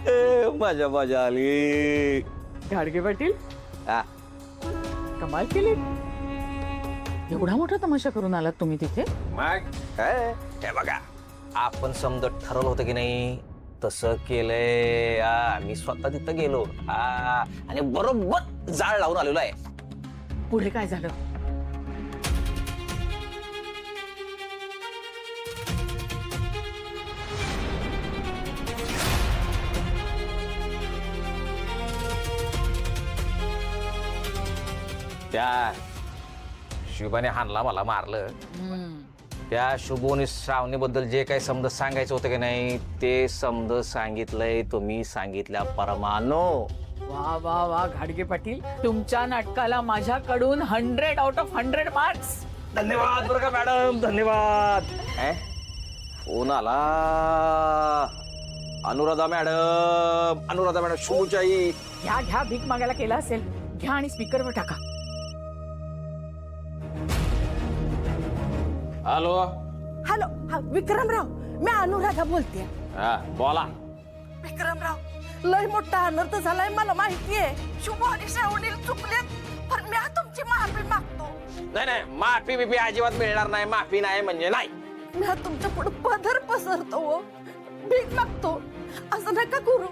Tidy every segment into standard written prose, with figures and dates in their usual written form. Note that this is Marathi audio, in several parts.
मजा मजा आली. घाडगे पाटील हा, कमाल केली. एवढा मोठा तमाशा करून आलात तुम्ही तिथे. मग काय? हे बघा, आपण समजा ठरवलं होतं की नाही तसं केलंय. मी स्वतः तिथं गेलो आणि बरोबर जाळ लावून आलेलो आहे. पुढे काय झालं? त्या शुभाने हाणला, मला मारलं. त्या शुभोनी श्रावणी बद्दल जे काही समज सांगायचं होतं की नाही ते समज सांगितलंय तुम्ही सांगितल्या परमानो. वा वा वा घाडगे पाटील, तुमच्या नाटकाला माझ्याकडून 100 आउट ऑफ 100 मार्क्स. धन्यवाद बरं का मॅडम, धन्यवाद. फोन आला. अनुराधा मॅडम शुभूचाई. घ्या घ्या, भीक मागायला केला असेल. घ्या आणि स्पीकरवर टाका. हॅलो. हॅलो, हा विक्रमराव, मी अनुराधा बोलते. हा बोला. विक्रमराव, लय मोठा अनर्थ झालाय, मला माहितीये. शुभ आणि श्रावणी चुकलेत, पण मी तुमची माफी मागतो. नाही, माफी बिफी अजिबात मिळणार नाही. माफी नाही म्हणजे नाही. मी तुमच्या पुढे पदर पसरतो हो. भीक मागतो, असं नका करू.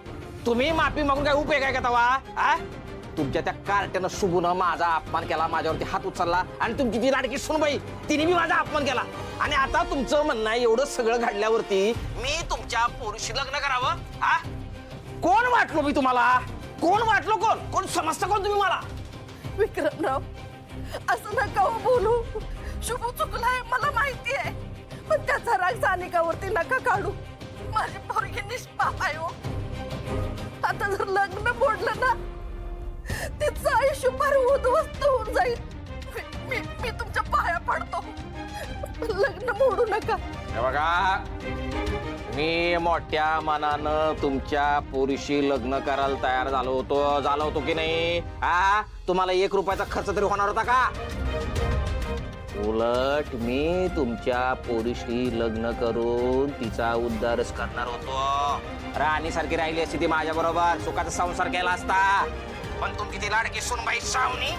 तुम्ही माफी मागून काय उपयोग आहे का तवा? तुमच्या त्या कार्ट्यानं शुभूनं माझा अपमान केला, माझ्यावरती हात उचलला आणि तुमची ती लाडकी सुनबाई तिने मी माझा अपमान केला. आणि आता तुमचं म्हणणं आहे एवढं सगळं घडल्यावरती मी तुमच्या पोरीशी लग्न करावं? कोण वाटलो मी तुम्हाला? कोण वाटलो? कोण समजता कोण तुम्ही मला? विक्रमराव, असं नका हो बोलू. शुभ चुकलाय, मला माहितीये, पण त्याचा राग सानिकावरती नका काढू. माझी पोरगी निष्पाप आहे हो. आता जर लग्न मोडलं ना, तिचं आयुष्य फार उद्ध्वस्त होऊन जाईल. मी तुमच्या पाया पडतो, लग्न मोडू नका. हे बघा, मी मोठ्या मनानं तुमच्या पोरीशी लग्न करायला तयार झालो होतो की नाही? तुम्हाला 1 रुपयाचा खर्च तरी होणार होता का? उलट मी तुमच्या पोरीशी लग्न करून तिचा उद्धारच करणार होतो. राणीसारखी राहिली असती ती माझ्या बरोबर, सुखाचा संसार केला असता. पण तुमची ती लाडकी सुनबाई श्रावणी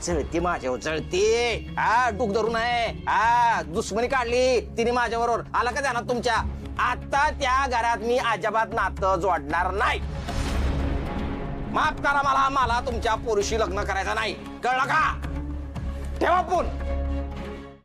जळती माझ्यावर, जळती. डूक धरून आहे. दुश्मनी काढली तिने माझ्या बरोबर. आला का ध्यानात तुमच्या? आता त्या घरात मी अजिबात नातं जोडणार नाही. माफ करा मला तुमच्या पोरीशी लग्न करायचं नाही, कळलं का? ठेवा फोन.